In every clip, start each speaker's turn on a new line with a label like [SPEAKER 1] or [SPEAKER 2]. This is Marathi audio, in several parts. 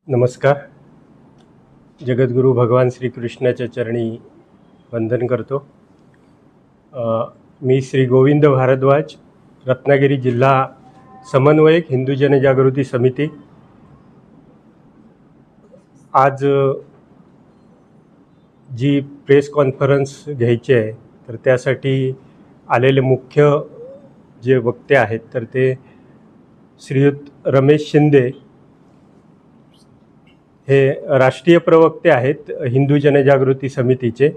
[SPEAKER 1] नमस्कार. जगद्गुरू भगवान श्रीकृष्णाच्या चरणी वंदन करतो. मी श्री गोविंद भारद्वाज, रत्नागिरी जिल्हा समन्वयक, हिंदू जनजागृती समिती. आज जी प्रेस कॉन्फरन्स घ्यायची आहे तर त्यासाठी आलेले मुख्य जे वक्ते आहेत तर ते श्रीयुत रमेश शिंदे हे राष्ट्रीय प्रवक्ते आहेत हिंदू जनजागृती समितीचे.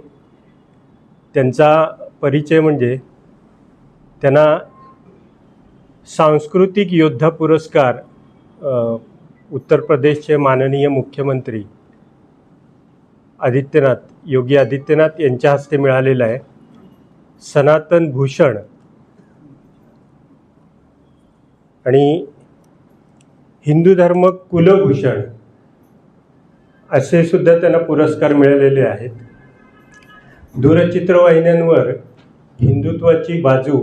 [SPEAKER 1] त्यांचा परिचय म्हणजे त्यांना सांस्कृतिक योद्धा पुरस्कार उत्तर प्रदेशचे माननीय मुख्यमंत्री योगी आदित्यनाथ यांच्या हस्ते मिळालेला आहे. सनातन भूषण आणि हिंदू धर्म कुलभूषण असे सुद्धा त्यांना पुरस्कार मिळालेले आहेत. दूरचित्रवाहिन्यांवर हिंदुत्वाची बाजू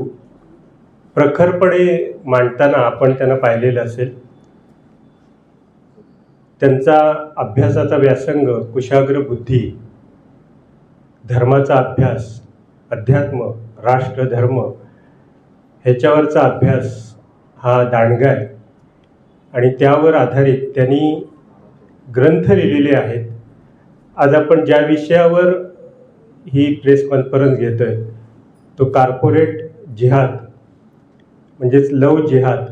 [SPEAKER 1] प्रखरपणे मांडताना आपण त्यांना पाहिलेलं असेल. त्यांचा अभ्यासाचा व्यासंग कुशाग्र बुद्धी, धर्माचा अभ्यास, अध्यात्म, राष्ट्रधर्म ह्याच्यावरचा अभ्यास हा दांडगा आहे आणि त्यावर आधारित त्यांनी ग्रंथ लिहिलेले आहेत. आज आपण ज्या विषयावर ही प्रेस कॉन्फरन्स घेतो आहे तो कॉर्पोरेट जिहाद म्हणजेच लव जिहाद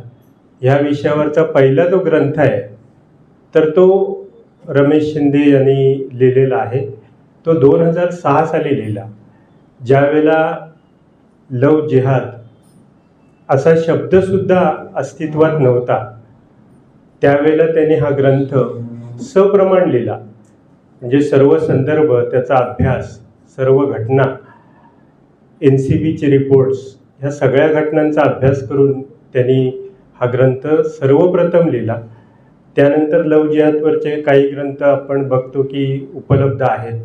[SPEAKER 1] ह्या विषयावरचा पहिला जो ग्रंथ आहे तर तो रमेश शिंदे यांनी लिहिलेला आहे. तो 2006 साली लिहिला, ज्यावेळेला लव जिहाद असा शब्दसुद्धा अस्तित्वात नव्हता. त्यावेळेला त्यांनी हा ग्रंथ सप्रमाण लिहिला, म्हणजे सर्व संदर्भ, त्याचा अभ्यास, सर्व घटना, NCBचे रिपोर्ट्स, ह्या सगळ्या घटनांचा अभ्यास करून त्यांनी हा ग्रंथ सर्वप्रथम लिहिला. त्यानंतर लव जिहादवरचे काही ग्रंथ आपण बघतो की उपलब्ध आहेत.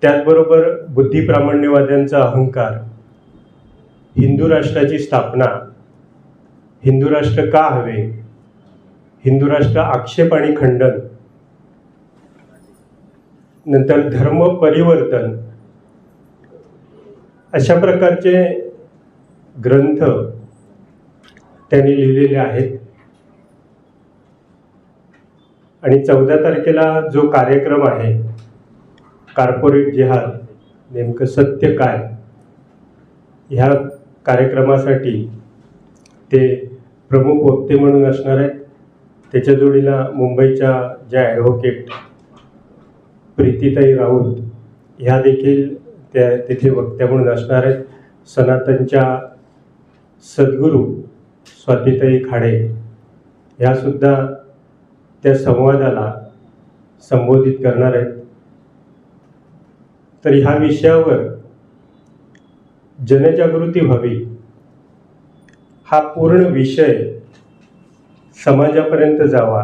[SPEAKER 1] त्याचबरोबर बुद्धिप्रामाण्यवाद्यांचा अहंकार, हिंदू राष्ट्राची स्थापना, हिंदू राष्ट्र का हवे, हिंदू राष्ट्र आक्षेप आणि खंडन, नंतर धर्म परिवर्तन, अशा प्रकारचे ग्रंथ त्यांनी लिहिलेले आहेत. आणि 14 तारखेला जो कार्यक्रम आहे कॉर्पोरेट जिहाद, नेमकं सत्य काय, ह्या कार्यक्रमासाठी ते प्रमुख वक्ते म्हणून असणार आहेत. त्याच्या जोडीला मुंबईच्या ज्या ॲडव्होकेट प्रीतीताई राऊत ह्या देखील त्या तिथे वक्त्या म्हणून असणार आहेत. सनातनच्या सद्गुरू स्वातीताई खाडे ह्यासुद्धा त्या संवादाला संबोधित करणार आहेत. तर ह्या विषयावर जनजागृती व्हावी, हा पूर्ण विषय समाजापर्यंत जावा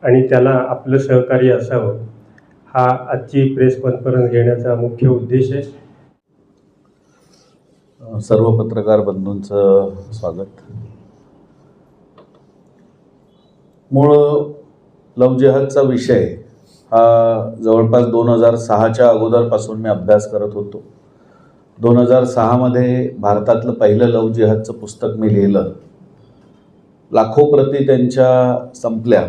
[SPEAKER 1] आणि त्याला आपलं सहकार्य असावं, हा आजची प्रेस कॉन्फरन्स घेण्याचा मुख्य उद्देश आहे.
[SPEAKER 2] सर्व पत्रकार बंधूंचं स्वागत. मूळ लव जिहादचा विषय हा जवळपास 2006च्या अगोदरपासून मी अभ्यास करत होतो. 2006मध्ये भारतातलं पहिलं लव जिहादचं पुस्तक मी लिहिलं. लाखो प्रती त्यांच्या संपल्या.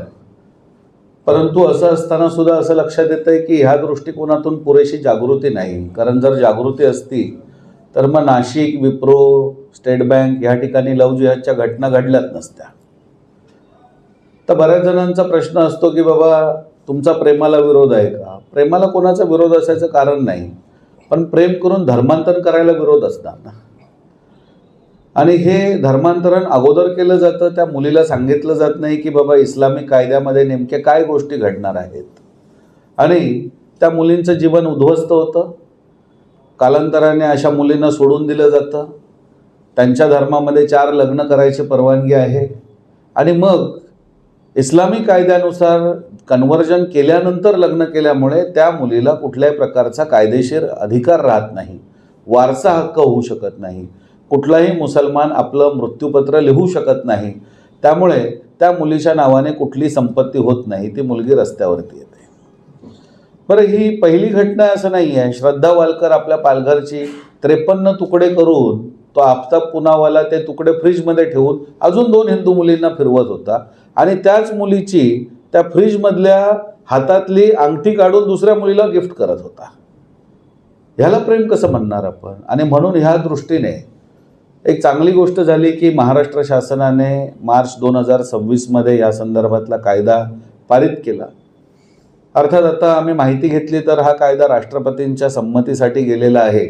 [SPEAKER 2] परंतु असं असताना सुद्धा असं लक्षात येतं आहे की ह्या दृष्टिकोनातून पुरेशी जागृती नाही. कारण जर जागृती असती तर मग नाशिक, विप्रो, स्टेट बँक ह्या ठिकाणी लव जिहादच्या घटना घडल्याच नसत्या. तर बऱ्याच जणांचा प्रश्न असतो की बाबा तुमचा प्रेमाला विरोध आहे का? प्रेमाला कोणाचा विरोध असायचं कारण नाही, पण प्रेम करून धर्मांतरण करायला विरोध असणार ना. आणि हे धर्मांतरण अगोदर केलं जातं, त्या मुलीला सांगितलं जात नाही की बाबा इस्लामिक कायद्यामध्ये नेमके काय गोष्टी घडणार आहेत, आणि त्या मुलींचं जीवन उद्ध्वस्त होतं. कालांतराने अशा मुलींना सोडून दिलं जातं. त्यांच्या धर्मामध्ये 4 लग्न करायची परवानगी आहे आणि मग इस्लामी कायद्यानुसार कन्व्हर्जन केल्यानंतर लग्न केल्यामुळे त्या मुलीला कुठल्याही प्रकारचा कायदेशीर अधिकार राहत नाही, वारसा हक्क होऊ शकत नाही, कुठलाही मुसलमान आपलं मृत्यूपत्र लिहू शकत नाही. त्यामुळे त्या मुलीच्या नावाने कुठली संपत्ती होत नाही, ती मुलगी रस्त्यावरती येते. बरं, ही पहिली घटना असं नाही आहे. श्रद्धा वालकर आपल्या पालघरची 53 तुकडे करून तो आफताब पुनावाला ते तुकडे फ्रीजमध्ये ठेवून अजून 2 हिंदू मुलींना फिरवत होता आणि त्याच मुलीची त्या फ्रीजमधल्या हातातली अंगठी काढून दुसऱ्या मुलीला गिफ्ट करत होता. ह्याला प्रेम कसं म्हणणार आपण? आणि म्हणून ह्या दृष्टीने एक चांगली गोष्ट झाली की महाराष्ट्र शासनाने मार्च 2026 या संदर्भातला कायदा पारित केला. अर्थात आता आम्ही माहिती घेतली तर हा कायदा राष्ट्रपतींच्या संमतीसाठी गेलेला आहे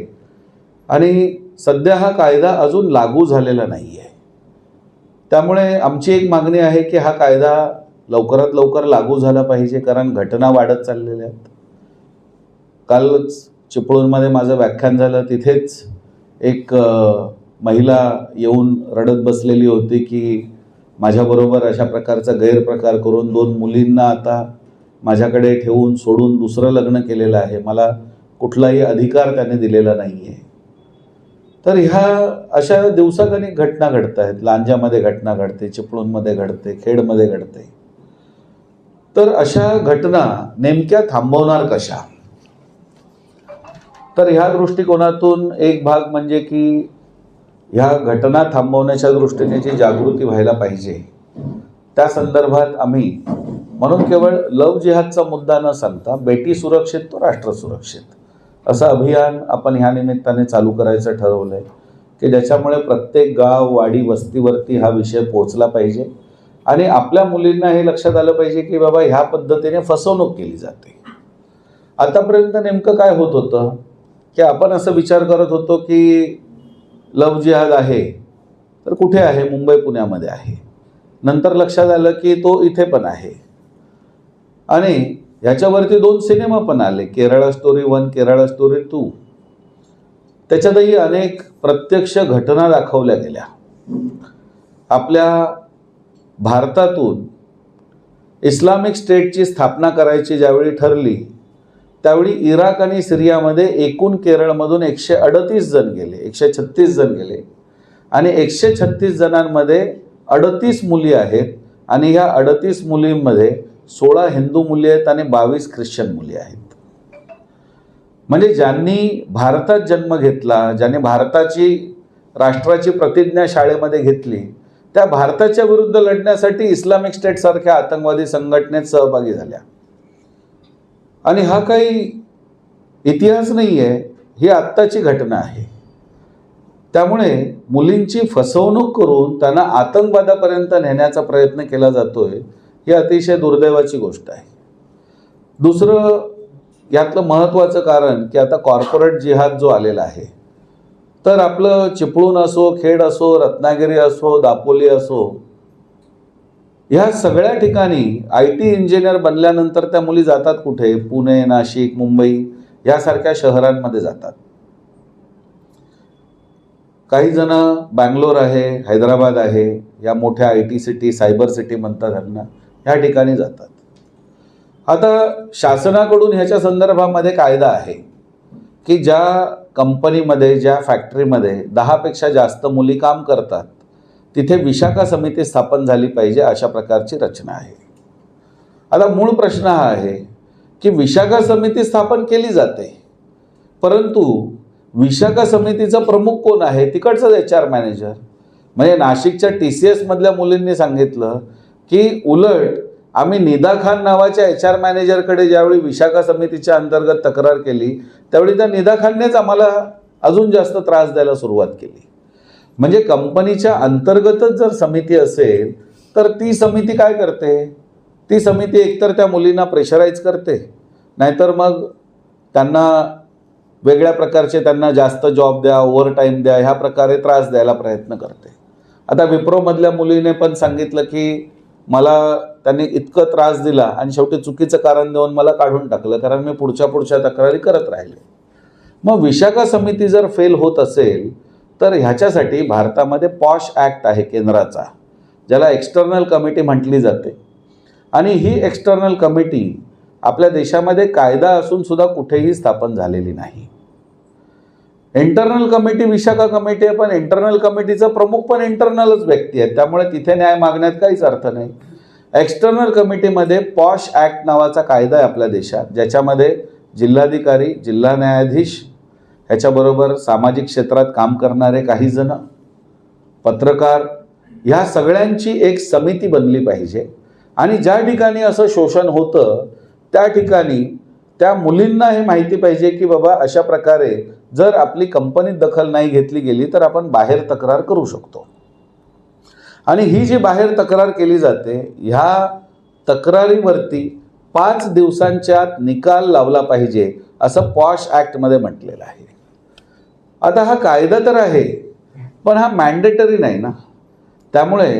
[SPEAKER 2] आणि सध्या हा कायदा अजून लागू झालेला नाही आहे. त्यामुळे आमची एक मागणी आहे की हा कायदा लवकरात लवकर लागू झाला पाहिजे, कारण घटना वाढत चाललेल्या आहेत. कालच चिपळूणमध्ये माझं व्याख्यान झालं, तिथेच एक महिला येऊन रडत बसलेली होती की माझ्याबरोबर अशा प्रकारचा गैरप्रकार करून 2 मुलींना आता माझ्याकडे ठेवून सोडून दुसरं लग्न केलेलं आहे, मला कुठलाही अधिकार त्याने दिलेला नाही आहे. तर ह्या अशा दिवसागणिक घटना घडत आहेत. लांजामध्ये घटना घडते, चिपळूणमध्ये घडते, खेडमध्ये घडते. तर अशा घटना नेमक्या थांबवणार कशा? तर ह्या दृष्टिकोनातून एक भाग म्हणजे की ह्या घटना थांबवण्याच्या दृष्टीने जी जागृती व्हायला पाहिजे, त्या संदर्भात आम्ही म्हणून केवळ लव्ह जिहादचा मुद्दा न सांगता बेटी सुरक्षित तो राष्ट्र सुरक्षित असं अभियान आपण ह्या निमित्ताने चालू करायचं ठरवलं आहे की ज्याच्यामुळे प्रत्येक गाव, वाडी, वस्तीवरती हा विषय पोहोचला पाहिजे आणि आपल्या मुलींना हे लक्षात आलं पाहिजे की बाबा ह्या पद्धतीने फसवणूक केली जाते. आतापर्यंत नेमकं काय होत होतं की आपण असं विचार करत होतो की लव्ह जिहाद आहे तर कुठे आहे? मुंबई पुण्यामध्ये आहे. नंतर लक्षात आलं की तो इथे पण आहे आणि ह्याच्यावरती 2 सिनेमा पण आले, केरळा स्टोरी 1, केरळा स्टोरी 2. त्याच्यातही अनेक प्रत्यक्ष घटना दाखवल्या गेल्या. आपल्या भारतातून इस्लामिक स्टेटची स्थापना करायची ज्यावेळी ठरली त्यावेळी इराक आणि सिरियामध्ये एकूण केरळमधून 138 जण गेले, 136 जण गेले आणि 136 जणांमध्ये 38 मुली आहेत आणि ह्या 38 मुलींमध्ये 16 हिंदू मुली आहेत आणि 22 ख्रिश्चन मुली आहेत. म्हणजे ज्यांनी भारतात जन्म घेतला, ज्यांनी भारताची राष्ट्राची प्रतिज्ञा शाळेमध्ये घेतली, त्या भारताच्या विरुद्ध लढण्यासाठी इस्लामिक स्टेट सारख्या आतंकवादी संघटनेत सहभागी झाल्या. आणि हा काही इतिहास नाही आहे, ही आत्ताची घटना आहे. त्यामुळे मुलींची फसवणूक करून त्यांना आतंकवादापर्यंत नेण्याचा प्रयत्न केला जातोय, ही अतिशय दुर्दैवाची गोष्ट आहे. दुसरं यातलं महत्त्वाचं कारण की आता कॉर्पोरेट जिहाद जो आलेला आहे, तर आपलं चिपळूण असो, खेड असो, रत्नागिरी असो, दापोली असो, ह्या सगळ्या ठिकाणी IT इंजिनियर बनल्यानंतर त्या मुली जातात कुठे? पुणे, नाशिक, मुंबई यासारख्या शहरांमध्ये जातात. काही जण बँगलोर आहे, हैदराबाद आहे, या मोठ्या IT सिटी, सायबर सिटी म्हणतात त्यांना, ह्या ठिकाणी जातात. आता शासनाकडून ह्याच्या संदर्भामध्ये कायदा आहे की ज्या कंपनीमध्ये, ज्या फॅक्टरीमध्ये 10 पेक्षा जास्त मुली काम करतात तिथे विशाखा समिती स्थापन झाली पाहिजे, अशा प्रकारची रचना आहे. आता मूळ प्रश्न हा आहे की विशाखा समिती स्थापन केली जाते, परंतु विशाखा समितीचा प्रमुख कोण आहे? तिकडचाच HR मॅनेजर. म्हणजे नाशिकच्या TCS मधल्या मुलींनी सांगितलं की उलट आम्ही निदा खान नावाच्या HR मॅनेजरकडे ज्यावेळी विशाखा समितीच्या अंतर्गत तक्रार केली त्यावेळी त्या निदा खाननेच आम्हाला अजून जास्त त्रास द्यायला सुरुवात केली. म्हणजे कंपनीच्या अंतर्गतच जर समिती असेल तर ती समिती काय करते? ती समिती एकतर त्या मुलींना प्रेशराईज करते, नाहीतर मग त्यांना वेगळ्या प्रकारचे, त्यांना जास्त जॉब द्या, ओव्हरटाईम द्या, ह्या प्रकारे त्रास द्यायला प्रयत्न करते. आता विप्रोमधल्या मुलीने पण सांगितलं की मला त्यांनी इतकं त्रास दिला आणि शेवटी चुकीचं कारण देऊन मला काढून टाकलं, कारण मी पुढच्या तक्रारी करत राहिले. मग विशाखा समिती जर फेल होत असेल तर ह्याच्यासाठी भारतामध्ये पॉश ॲक्ट आहे केंद्राचा, ज्याला एक्सटर्नल कमिटी म्हटली जाते. आणि ही एक्सटर्नल कमिटी आपल्या देशामध्ये कायदा असून सुद्धा कुठेही स्थापन झालेली नाही. इंटरनल कमिटी विशाखा कमिटी आहे, पण इंटरनल कमिटीचा प्रमुख पण इंटरनलच व्यक्ती आहे, त्यामुळे तिथे न्याय मागण्यात काहीच अर्थ नाही. एक्सटर्नल कमिटीमध्ये पॉश ॲक्ट नावाचा कायदा आहे आपल्या देशात, ज्याच्यामध्ये जिल्हाधिकारी, जिल्हा न्यायाधीश, ह्याच्याबरोबर सामाजिक क्षेत्रात काम करणारे काही जण, पत्रकार, ह्या सगळ्यांची एक समिती बनली पाहिजे. आणि ज्या ठिकाणी असं शोषण होतं त्या ठिकाणी त्या मुलींना हे माहिती पाहिजे की बाबा अशा प्रकारे जर आपली कंपनीत दखल नाही घेतली गेली तर आपण बाहेर तक्रार करू शकतो. आणि ही जी बाहेर तक्रार केली जाते, ह्या तक्रारीवरती 5 दिवसांच्या आत निकाल लावला पाहिजे असं पॉश ॲक्टमध्ये म्हटलेलं आहे. आता हा कायदा तर आहे, पण हा मॅन्डेटरी नाही ना. त्यामुळे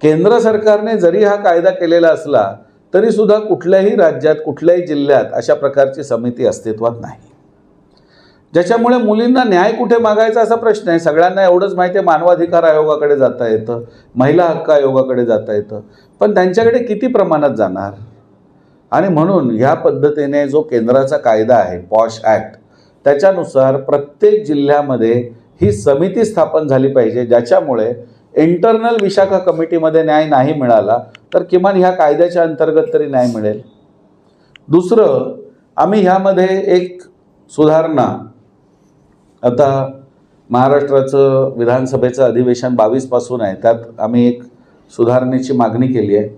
[SPEAKER 2] केंद्र सरकारने जरी हा कायदा केलेला असला तरी सुद्धा कुठल्याही राज्यात, कुठल्याही जिल्ह्यात अशा प्रकारची समिती अस्तित्वात नाही. ज्याच्यामुळे मुलींना न्याय कुठे मागायचा असा प्रश्न आहे. सगळ्यांना एवढंच माहिती आहे मानवाधिकार आयोगाकडे जाता येतं, महिला हक्क आयोगाकडे जाता येतं, पण त्यांच्याकडे किती प्रमाणात जाणार? आणि म्हणून ह्या पद्धतीने जो केंद्राचा कायदा आहे पॉश ॲक्ट, त्याच्यानुसार प्रत्येक जिल्ह्यामध्ये ही समिती स्थापन झाली पाहिजे, ज्याच्यामुळे इंटरनल विशाखा कमिटीमध्ये न्याय नाही मिळाला तर किमान ह्या कायद्याच्या अंतर्गत तरी न्याय मिळेल. दुसरं, आम्ही ह्यामध्ये एक सुधारणा, आता महाराष्ट्राचं विधानसभेचं अधिवेशन 22 पासून आहे, त्यात आम्ही एक सुधारणेची मागणी केली आहे.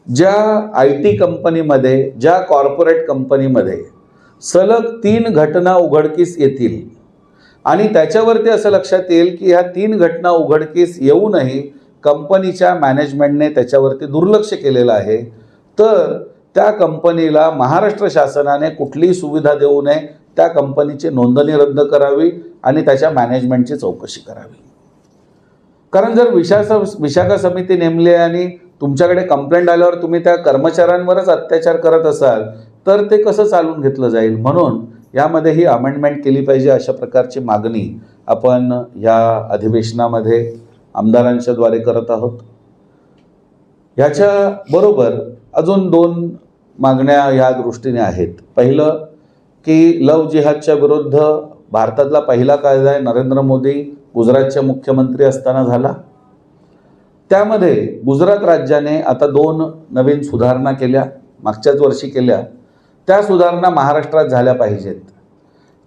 [SPEAKER 2] ज्या IT कंपनीमध्ये, ज्या कॉर्पोरेट कंपनीमध्ये सलग 3 घटना उघडकीस येतील आणि त्याच्यावरती असं लक्षात येईल की ह्या 3 घटना उघडकीस येऊनही कंपनीच्या मॅनेजमेंटने त्याच्यावरती दुर्लक्ष केलेलं आहे, तर त्या कंपनीला महाराष्ट्र शासनाने कुठलीही सुविधा देऊ नये, त्या कंपनीची नोंदणी रद्द करावी आणि त्याच्या मॅनेजमेंटची चौकशी करावी. कारण जर विशाखा समिती नेमली आणि तुमच्याकडे कंप्लेंट आल्यावर तुम्ही त्या कर्मचाऱ्यांवरच अत्याचार करत असाल तर ते कसं चालून घेतलं जाईल? म्हणून यामध्ये ही अमेंडमेंट केली पाहिजे, अशा प्रकारची मागणी आपण या अधिवेशनामध्ये आमदारांच्या द्वारे करत आहोत. याच्याबरोबर अजून 2 मागण्या या दृष्टीने आहेत. पहिलं की लव जिहादच्या विरुद्ध भारतातला पहिला कायदा आहे, नरेंद्र मोदी गुजरातचे मुख्यमंत्री असताना झाला. त्यामध्ये गुजरात राज्याने आता 2 नवीन सुधारणा केल्या, मागच्याच वर्षी केल्या. त्या सुधारणा महाराष्ट्रात झाल्या पाहिजेत.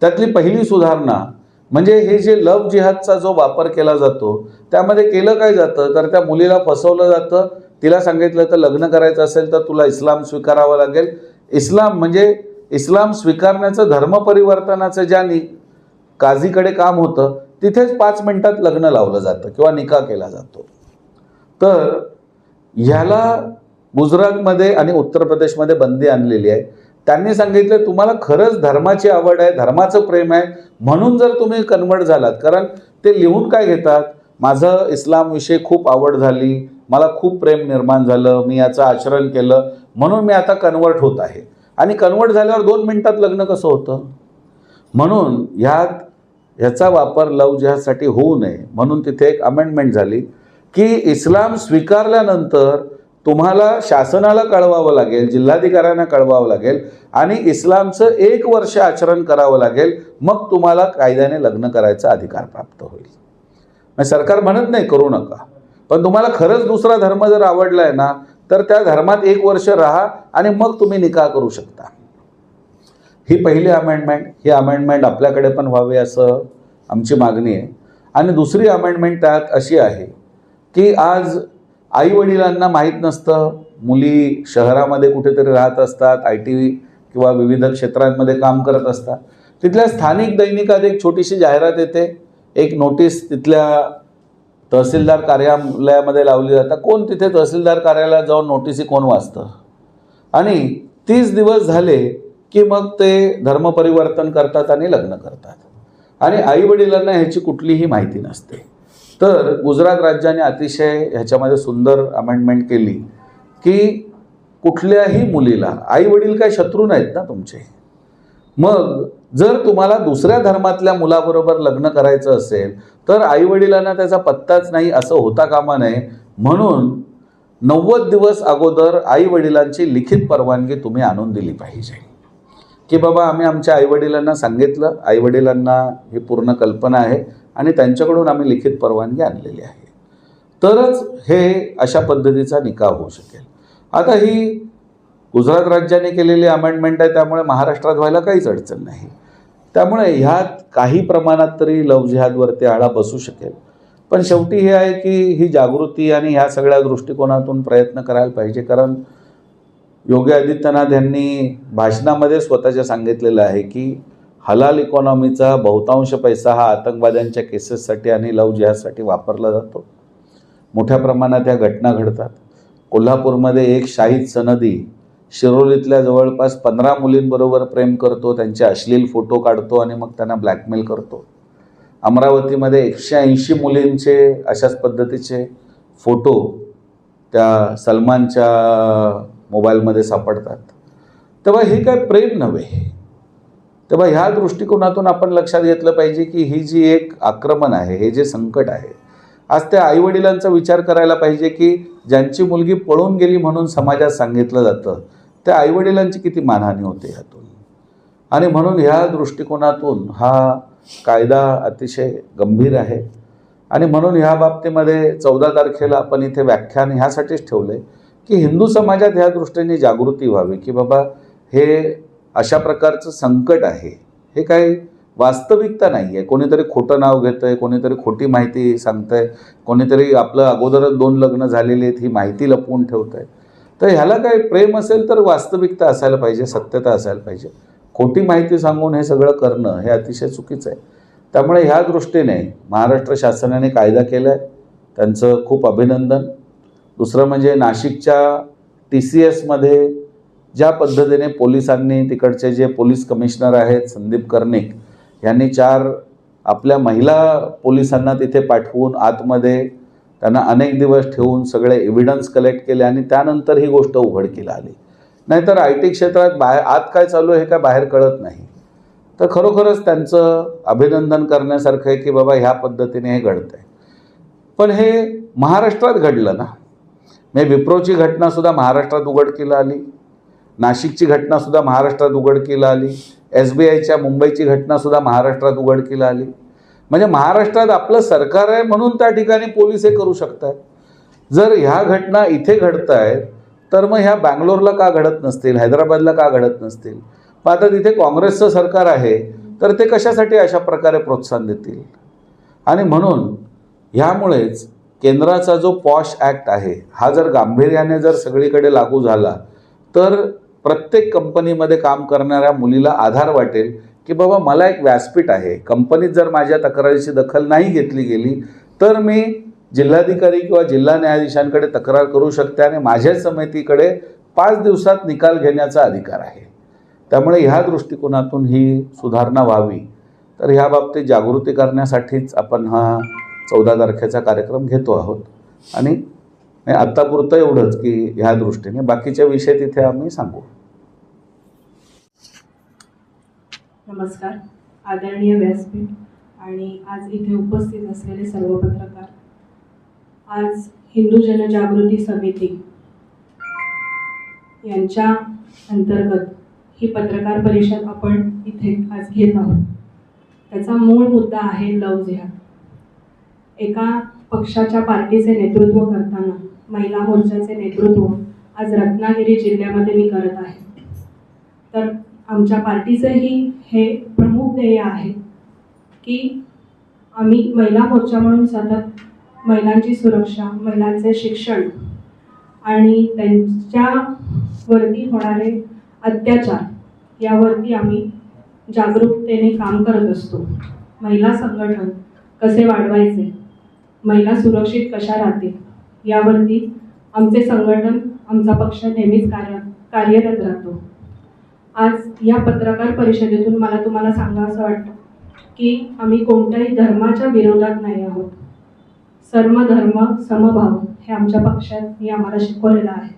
[SPEAKER 2] त्यातली पहिली सुधारणा म्हणजे हे जे लव जिहादचा जो वापर केला जातो त्यामध्ये केलं काय जातं तर त्या मुलीला फसवलं जातं. तिला सांगितलं तर लग्न करायचं असेल तर तुला इस्लाम स्वीकारावं लागेल. इस्लाम म्हणजे इस्लाम स्वीकारण्याचं, धर्म परिवर्तनाचं ज्या काझीकडे काम होतं तिथेच 5 मिनिटात लग्न लावलं जातं किंवा निकाह केला जातो. तर ह्याला गुजरातमध्ये आणि उत्तर प्रदेशमध्ये बंदी आणलेली आहे. त्यांनी सांगितलं तुम्हाला खरंच धर्माची आवड आहे, धर्माचं प्रेम आहे म्हणून जर तुम्ही कन्वर्ट झालात, कारण ते लिहून काय घेतात, माझं इस्लामविषयी खूप आवड झाली, मला खूप प्रेम निर्माण झालं, मी याचं आचरण केलं म्हणून मी आता कन्वर्ट होत आहे. आणि कन्वर्ट झाल्यावर 2 मिनिटात लग्न कसं होतं? म्हणून ह्याचा वापर लव जिहादसाठी होऊ नये म्हणून तिथे एक अमेंडमेंट झाली की इस्लाम स्वीकारल्यानंतर तुम्हाला शासनाला कळवावं लागेल, जिल्हाधिकाऱ्यांना कळवावं लागेल आणि इस्लामचं 1 वर्ष आचरण करावं लागेल, मग तुम्हाला कायद्याने लग्न करायचा अधिकार प्राप्त होईल. सरकार म्हणत नाही करू नका, पण तुम्हाला खरंच दुसरा धर्म जर आवडला आहे ना तर त्या धर्मात 1 वर्ष राहा आणि मग तुम्ही निकाह करू शकता. ही पहिली अमेंडमेंट. ही अमेंडमेंट आपल्याकडे पण व्हावी असं आमची मागणी आहे. आणि दुसरी अमेंडमेंट त्यात अशी आहे की आज आईवडिलांना माहीत नसतं, मुली शहरामध्ये कुठेतरी राहत असतात, IT किंवा विविध क्षेत्रांमध्ये काम करत असतात. तिथल्या स्थानिक दैनिकात एक छोटीशी जाहिरात येते, एक नोटीस तिथल्या तहसीलदार कार्यालयामध्ये लावली जातात. कोण तिथे तहसीलदार कार्यालयात जाऊन नोटीसी कोण वाचतं? आणि 30 दिवस झाले की मग ते धर्मपरिवर्तन करतात आणि लग्न करतात आणि आईवडिलांना ह्याची कुठलीही माहिती नसते. तर गुजरात राज्याने अतिशय ह्याच्यामध्ये सुंदर अमेंडमेंट केली की कुठल्याही मुलीला, आईवडील काय शत्रू नाहीत ना तुमचे, मग जर तुम्हाला दुसऱ्या धर्मातल्या मुलाबरोबर लग्न करायचं असेल तर आईवडिलांना त्याचा पत्ताच नाही असं होता कामा नये. म्हणून 90 दिवस अगोदर आईवडिलांची लिखित परवानगी तुम्ही आणून दिली पाहिजे. की बाबा आम्ही आमच्या आईवडिलांना सांगितलं, आईवडिलांना ही पूर्ण कल्पना आहे आणि त्यांच्याकडून आम्ही लिखित परवानगी आणलेली आहे, तरच हे अशा पद्धतीचा निकाल होऊ शकेल. आता ही गुजरात राज्याने केलेली अमेंडमेंट आहे, त्यामुळे महाराष्ट्रात व्हायला काहीच अडचण नाही. त्यामुळे ह्यात काही प्रमाणात तरी लव्ह जिहादवरती आळा बसू शकेल. पण शेवटी हे आहे की ही जागृती आणि ह्या सगळ्या दृष्टिकोनातून प्रयत्न करायला पाहिजे. कारण योगी आदित्यनाथ यांनी भाषणामध्ये स्वतःच्या सांगितलेलं आहे की हलाल इकॉनॉमीचा बहुतांश पैसा हा आतंकवाद्यांच्या केसेससाठी आणि लव्ह जिहादसाठी वापरला जातो. मोठ्या प्रमाणात ह्या घटना घडतात. कोल्हापूरमध्ये एक शाहिद सनदी शिरोलीतल्या जवळपास 15 मुलींबरोबर प्रेम करतो, त्यांचे अश्लील फोटो काढतो आणि मग त्यांना ब्लॅकमेल करतो. अमरावतीमध्ये 180 मुलींचे अशाच पद्धतीचे फोटो त्या सलमानच्या मोबाईलमध्ये सापडतात. तेव्हा हे काय प्रेम नव्हे. तेव्हा ह्या दृष्टिकोनातून आपण लक्षात घेतलं पाहिजे की ही जी एक आक्रमण आहे, हे जे संकट आहे, आज त्या आईवडिलांचा विचार करायला पाहिजे की ज्यांची मुलगी पळून गेली म्हणून समाजात सांगितलं जातं, त्या आईवडिलांची किती मानहानी होते ह्यातून. आणि म्हणून ह्या दृष्टिकोनातून हा कायदा अतिशय गंभीर आहे. आणि म्हणून ह्या बाबतीमध्ये 14 तारखेला आपण इथे व्याख्यान ह्यासाठीच ठेवलं आहे की हिंदू समाजात ह्या दृष्टीने जागृती व्हावी की बाबा हे अशा प्रकारचं संकट आहे, हे काही वास्तविकता नाही आहे. कोणीतरी खोटं नाव घेतं आहे, कोणीतरी खोटी माहिती सांगतं आहे, कोणीतरी आपलं अगोदरच 2 लग्न झालेली आहेत ही माहिती लपवून ठेवतं आहे. तर ह्याला काही प्रेम असेल तर वास्तविकता असायला पाहिजे, सत्यता असायला पाहिजे. खोटी माहिती सांगून हे सगळं करणं हे अतिशय चुकीचं आहे. त्यामुळे ह्या दृष्टीने महाराष्ट्र शासनाने कायदा केला आहे, त्यांचं खूप अभिनंदन. दुसरं म्हणजे नाशिकच्या TCSमध्ये ज्या पद्धतीने पोलिसांनी, तिकडचे जे पोलीस कमिशनर आहेत संदीप कर्णिक यांनी 4 आपल्या महिला पोलिसांना तिथे पाठवून आतमध्ये त्यांना अनेक दिवस ठेवून सगळे एव्हिडन्स कलेक्ट केले आणि त्यानंतर ही गोष्ट उघडकीला आली. नाहीतर IT क्षेत्रात आत काय चालू आहे हे काय बाहेर कळत नाही. तर खरोखरच त्यांचं अभिनंदन करण्यासारखं आहे की बाबा ह्या पद्धतीने हे घडतं आहे. पण हे महाराष्ट्रात घडलं ना. विप्रोची घटनासुद्धा महाराष्ट्रात उघडकीला आली, नाशिकची घटनासुद्धा महाराष्ट्रात उघडकीला आली, SBIच्या मुंबईची घटनासुद्धा महाराष्ट्रात उघडकीला आली. म्हणजे महाराष्ट्रात आपलं सरकार आहे म्हणून त्या ठिकाणी पोलीस हे करू शकतात. जर ह्या घटना इथे घडत आहेत तर मग ह्या बँगलोरला का घडत नसतील, हैदराबादला का घडत नसतील? पण आता तिथे काँग्रेसचं सरकार आहे तर ते कशासाठी अशा प्रकारे प्रोत्साहन देतील? आणि म्हणून ह्यामुळेच केंद्राचा जो पॉश ॲक्ट आहे हा जर गांभीर्याने जर सगळीकडे लागू झाला तर प्रत्येक कंपनीमध्ये काम करणाऱ्या मुलीला आधार वाटेल की बाबा मला एक व्यासपीठ आहे. कंपनीत जर माझ्या तक्रारीची दखल नाही घेतली गेली तर मी जिल्हाधिकारी किंवा जिल्हा न्यायाधीशांकडे तक्रार करू शकते आणि माझ्या समितीकडे 5 दिवसात निकाल घेण्याचा अधिकार आहे. त्यामुळे ह्या दृष्टिकोनातून ही सुधारणा व्हावी. तर ह्या बाबतीत जागृती करण्यासाठीच आपण हा 14 तारखेचा कार्यक्रम घेतो आहोत. आणि आत्तापुरतं एवढंच की ह्या दृष्टीने बाकीच्या विषय तिथे आम्ही सांगू.
[SPEAKER 3] नमस्कार. आदरणीय व्यासपीठ आणि आज इथे उपस्थित असलेले सर्व पत्रकार, आज हिंदू जनजागृती समिती यांच्या अंतर्गत ही पत्रकार परिषद आपण इथे आज घेत आहोत. त्याचा मूळ मुद्दा आहे लव्ह जिहाद. एका पक्षाच्या पार्टीचे नेतृत्व करताना महिला मोर्चाचे नेतृत्व आज रत्नागिरी जिल्ह्यामध्ये मी करत आहे. तर आमच्या पार्टीचंही हे प्रमुख ध्येय आहे की आम्ही महिला मोर्चा म्हणून सतत महिलांची सुरक्षा, महिलांचे शिक्षण आणि त्यांच्यावरती होणारे अत्याचार यावरती आम्ही जागरूकतेने काम करत असतो. महिला संघटन कसे वाढवायचे, महिला सुरक्षित कशा राहतील यावरती आमचे संघटन, आमचा पक्ष नेहमीच कार्यरत राहतो. आज या पत्रकार परिषदेतून मला तुम्हाला सांगावंसं वाटतं की आम्ही कोणत्याही धर्माच्या विरोधात नाही आहोत. सर्व धर्म समभाव हे आमच्या पक्षात आम्हाला शिकवलेलं आहे.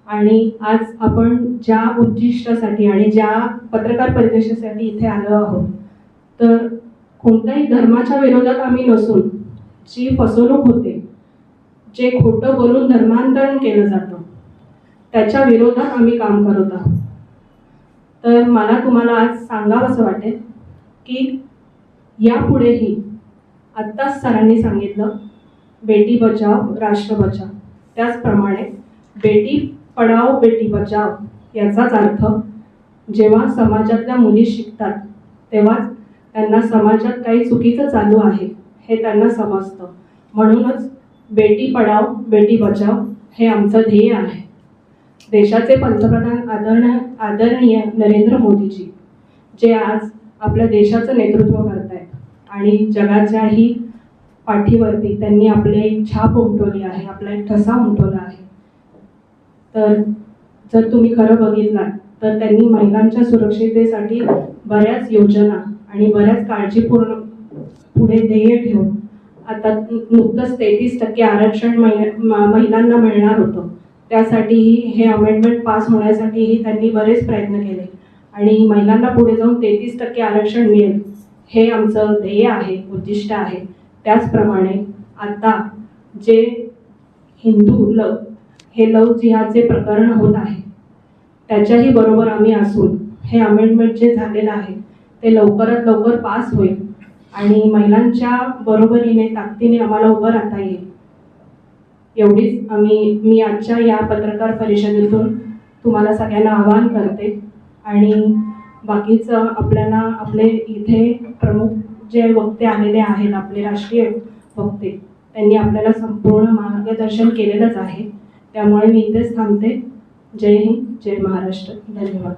[SPEAKER 3] आणि आज आपण ज्या उद्दिष्टासाठी आणि ज्या पत्रकार परिषदेसाठी इथे आलो आहोत तर कोणत्याही धर्माच्या विरोधात आम्ही नसून जी फसवणूक होते, जे खोटं बोलून धर्मांतरण केलं जातं त्याच्या विरोधात आम्ही काम करत आहोत. तर मला तुम्हाला आज सांगावंसं वाटेल की यापुढेही आत्ताच सरांनी सांगितलं बेटी बचाव राष्ट्र बचाव, त्याचप्रमाणे बेटी पढाओ बेटी बचाव याचाच अर्थ जेव्हा समाजातल्या मुली शिकतात तेव्हाच त्यांना समाजात काही चुकीचं चालू आहे हे त्यांना समजतं. म्हणूनच बेटी पढाओ बेटी बचाव हे आमचं ध्येय आहे. देशाचे पंतप्रधान आदरणीय नरेंद्र मोदीजी जे आज आपल्या देशाचं नेतृत्व करत आहेत आणि जगाच्याही पाठीवरती त्यांनी आपली एक छाप उमटवली आहे, आपला एक ठसा उमटवला आहे. तर जर तुम्ही खरं बघितलात तर त्यांनी महिलांच्या सुरक्षिततेसाठी बऱ्याच योजना आणि बऱ्याच काळजीपूर्ण पुढे ध्येय ठेवून आता नुकतंच 33% आरक्षण महिलांना मिळणार होतं. त्यासाठीही हे अमेंडमेंट पास होण्यासाठीही त्यांनी बरेच प्रयत्न केले आणि महिलांना पुढे जाऊन 33% आरक्षण मिळेल हे आमचं ध्येय आहे, उद्दिष्ट आहे. त्याचप्रमाणे आता जे हिंदू हे लव जिहादचे प्रकरण होत आहे त्याच्याही बरोबर आम्ही असून हे अमेंडमेंट जे झालेलं आहे ते लवकरात लवकर पास होईल आणि महिलांच्या बरोबरीने ताकदीने आम्हाला उभं राहता येईल. एवढीच मी आजच्या या पत्रकार परिषदेतून तुम्हाला सगळ्यांना आवाहन करते आणि बाकीचं आपल्याला आपले इथे प्रमुख जे वक्ते आलेले आहेत, आपले राष्ट्रीय वक्ते, त्यांनी आपल्याला संपूर्ण मार्गदर्शन केलेलंच आहे. त्यामुळे मी इथेच थांबते. जय हिंद, जय महाराष्ट्र. धन्यवाद.